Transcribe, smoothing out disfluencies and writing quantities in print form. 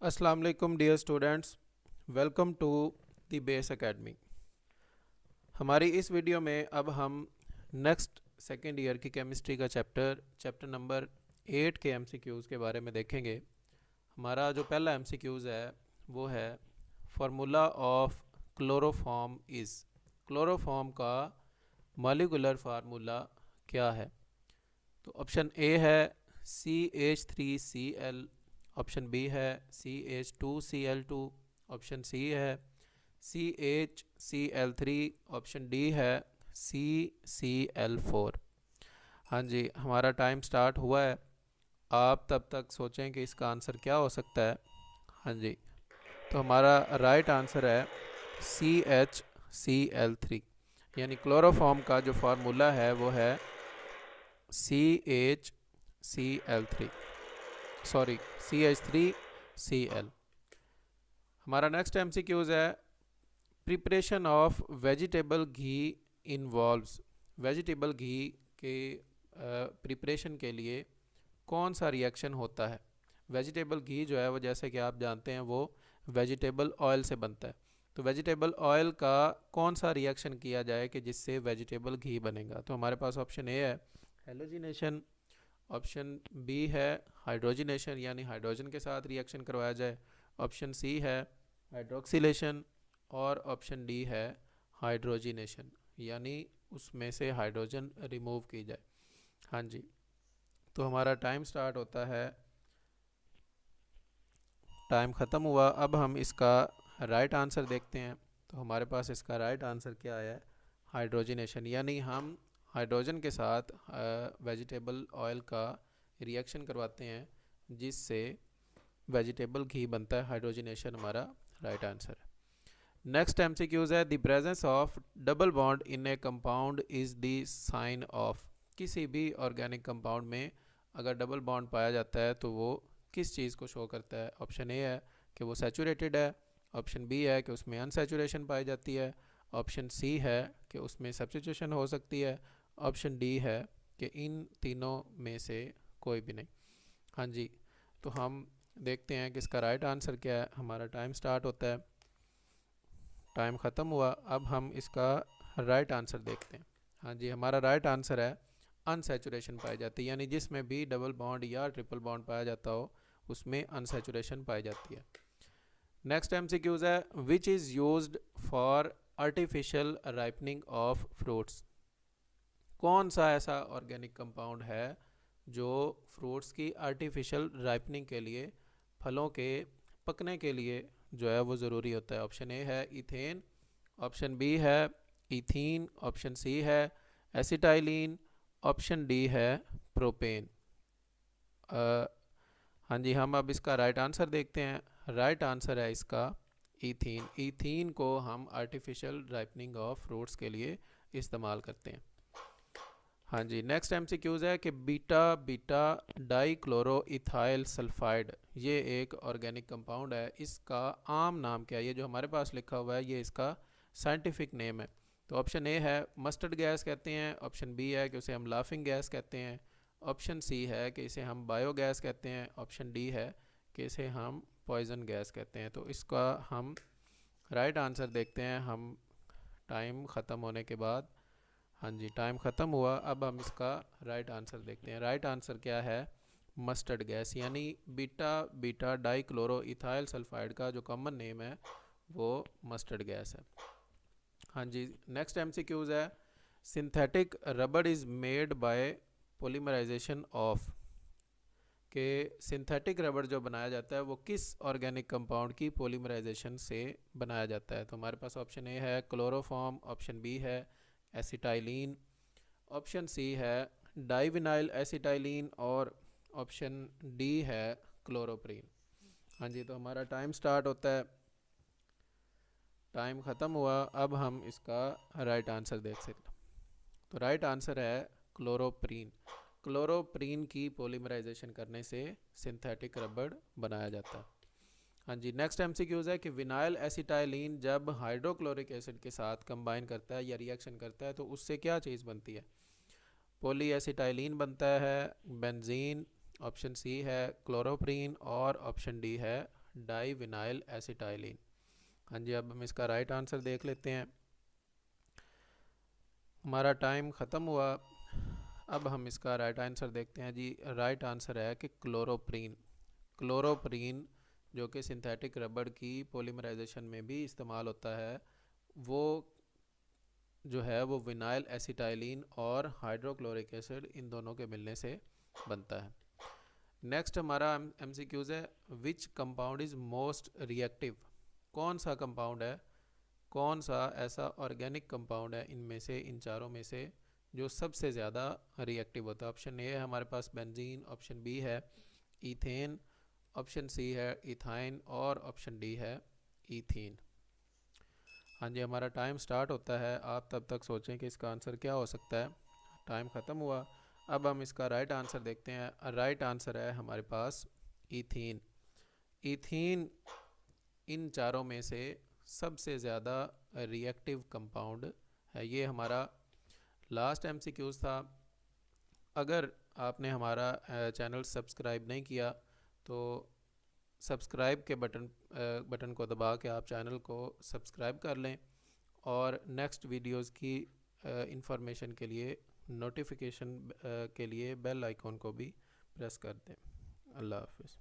अस्सलाम वालेकुम dear students, welcome to the base academy. हमारी इस वीडियो में अब हम नेक्स्ट सेकेंड ईयर की केमिस्ट्री का चैप्टर नंबर 8 के एमसीक्यूज़ के बारे में देखेंगे। हमारा जो पहला एमसीक्यूज़ है वो है formula of chloroform is. Chloroform का मॉलिक्यूलर फार्मूला क्या है? तो ऑप्शन ए है CH3Cl, ऑप्शन बी है CH2Cl2, ऑप्शन सी है CHCl3, ऑप्शन डी है CCl4। हाँ जी, हमारा टाइम स्टार्ट हुआ है। आप तब तक सोचें कि इसका आंसर क्या हो सकता है। हाँ जी, तो हमारा राइट आंसर है CHCl3, यानी क्लोरोफॉर्म का जो फार्मूला है वो है CHCl3, सॉरी CH3Cl। हमारा नेक्स्ट एमसीक्यूज है preparation of vegetable ghee involves. Vegetable घी के प्रिपरेशन के लिए कौन सा रिएक्शन होता है? वेजिटेबल घी जो है वो, जैसे कि आप जानते हैं, वो वेजिटेबल ऑयल से बनता है। तो वेजिटेबल ऑयल का कौन सा रिएक्शन किया जाए कि जिससे वेजिटेबल घी बनेगा? तो हमारे पास ऑप्शन ए है हेलोजिनेशन, ऑप्शन बी है हाइड्रोजनेशन, यानी हाइड्रोजन के साथ रिएक्शन करवाया जाए, ऑप्शन सी है हाइड्रोक्सिलेशन, और ऑप्शन डी है हाइड्रोजिनेशन, यानी उसमें से हाइड्रोजन रिमूव की जाए। हाँ जी, तो हमारा टाइम स्टार्ट होता है, टाइम ख़त्म हुआ। अब हम इसका राइट आंसर देखते हैं। तो हमारे पास इसका राइट आंसर क्या है? हाइड्रोजनेशन, यानी हम हाइड्रोजन के साथ वेजिटेबल ऑयल का रिएक्शन करवाते हैं जिससे वेजिटेबल घी बनता है। हाइड्रोजनेशन हमारा राइट आंसर है। नेक्स्ट एमसीक्यूज है the presence of double bond in a compound is the sign of. किसी भी ऑर्गेनिक कंपाउंड में अगर डबल बॉन्ड पाया जाता है तो वो किस चीज़ को शो करता है? ऑप्शन ए है कि वो सैचुरेटेड है, ऑप्शन बी है कि उसमें अनसैचुरेशन पाई जाती है, ऑप्शन सी है कि उसमें सब्स्टिट्यूशन हो सकती है, ऑप्शन डी है कि इन तीनों में से कोई भी नहीं। हाँ जी, तो हम देखते हैं कि इसका राइट आंसर क्या है। हमारा टाइम स्टार्ट होता है, टाइम ख़त्म हुआ। अब हम इसका राइट आंसर देखते हैं। हाँ जी, हमारा राइट आंसर है अनसैचुरेशन पाई जाती है, यानी जिसमें भी डबल बॉन्ड या ट्रिपल बॉन्ड पाया जाता हो उसमें अनसैचुरेशन पाई जाती है। नेक्स्ट एमसीक्यूज है which is used for artificial ripening of fruits. कौन सा ऐसा ऑर्गेनिक कंपाउंड है जो फ्रूट्स की आर्टिफिशियल राइपनिंग के लिए, फलों के पकने के लिए जो है वो ज़रूरी होता है? ऑप्शन ए है इथेन, ऑप्शन बी है इथीन, ऑप्शन सी है एसिटाइलिन, ऑप्शन डी है प्रोपेन। हाँ जी, हम अब इसका राइट आंसर देखते हैं। राइट आंसर है इसका इथीन। इथीन को हम आर्टिफिशियल राइपनिंग ऑफ फ्रूट्स के लिए इस्तेमाल करते हैं। हाँ जी, नेक्स्ट एमसीक्यूज़ है कि beta beta dichloro ethyl sulphide, ये एक ऑर्गेनिक कंपाउंड है, इसका आम नाम क्या है? ये जो हमारे पास लिखा हुआ है ये इसका साइंटिफिक नेम है। तो ऑप्शन ए है मस्टर्ड गैस कहते हैं, ऑप्शन बी है कि उसे हम लाफिंग गैस कहते हैं, ऑप्शन सी है कि इसे हम बायो गैस कहते हैं, ऑप्शन डी है कि इसे हम पॉइजन गैस कहते हैं। तो इसका हम राइट आंसर देखते हैं हम टाइम ख़त्म होने के बाद। हाँ जी, टाइम ख़त्म हुआ। अब हम इसका राइट आंसर देखते हैं। राइट आंसर क्या है? मस्टर्ड गैस, यानी beta beta dichloro ethyl sulphide का जो कॉमन नेम है वो मस्टर्ड गैस है। हाँ जी, नेक्स्ट एमसीक्यूज़ है synthetic rubber is made by polymerisation of. के सिंथेटिक रबड़ जो बनाया जाता है वो किस ऑर्गेनिक कंपाउंड की पोलीमराइजेशन से बनाया जाता है? तो हमारे पास ऑप्शन ए है क्लोरोफॉर्म, ऑप्शन बी है एसिटाइलिन, ऑप्शन सी है डाइविनाइल एसिटाइलिन, और ऑप्शन डी है क्लोरोप्रीन। हाँ जी, तो हमारा टाइम स्टार्ट होता है, टाइम ख़त्म हुआ। अब हम इसका राइट आंसर देख सकते हैं। तो राइट आंसर है क्लोरोप्रीन। क्लोरोप्रीन की पोलीमराइजेशन करने से सिंथेटिक रबड़ बनाया जाता है। हाँ जी, नेक्स्ट एमसीक्यूज़ है कि विनाइल एसिटाइलिन जब हाइड्रोक्लोरिक एसिड के साथ कंबाइन करता है या रिएक्शन करता है तो उससे क्या चीज़ बनती है? पॉली एसिटाइलिन बनता है, बेंजीन, ऑप्शन सी है क्लोरोप्रीन, और ऑप्शन डी है डाई विनाइल एसिटाइलिन। हाँ जी, अब हम इसका राइट आंसर देख लेते हैं। हमारा टाइम ख़त्म हुआ। अब हम इसका राइट आंसर देखते हैं जी। राइट आंसर है कि क्लोरोप्रीन। क्लोरोप्रीन जो कि सिंथेटिक रबड़ की पॉलीमराइजेशन में भी इस्तेमाल होता है, वो जो है वो विनाइल एसिटाइलिन और हाइड्रोक्लोरिक एसिड इन दोनों के मिलने से बनता है। नेक्स्ट हमारा एमसीक्यूज़ है, which compound is most reactive. कौन सा कंपाउंड है, कौन सा ऐसा ऑर्गेनिक कंपाउंड है इनमें से, इन चारों में से, जो सबसे ज़्यादा रिएक्टिव होता है। ऑप्शन ए है हमारे पास बेंजीन, ऑप्शन बी है ईथेन, ऑप्शन सी है इथाइन और ऑप्शन डी है ईथीन। हाँ जी, हमारा टाइम स्टार्ट होता है। आप तब तक सोचें कि इसका आंसर क्या हो सकता है। टाइम ख़त्म हुआ। अब हम इसका राइट आंसर देखते हैं। राइट आंसर है हमारे पास ईथीन। ईथीन इन चारों में से सबसे ज़्यादा रिएक्टिव कंपाउंड है। ये हमारा लास्ट एमसीक्यूज़ था। अगर आपने हमारा चैनल सब्सक्राइब नहीं किया तो सब्सक्राइब के बटन को दबा के आप चैनल को सब्सक्राइब कर लें और नेक्स्ट वीडियोस की इंफॉर्मेशन के लिए, नोटिफिकेशन के लिए बेल आइकॉन को भी प्रेस कर दें। अल्लाह हाफिज़।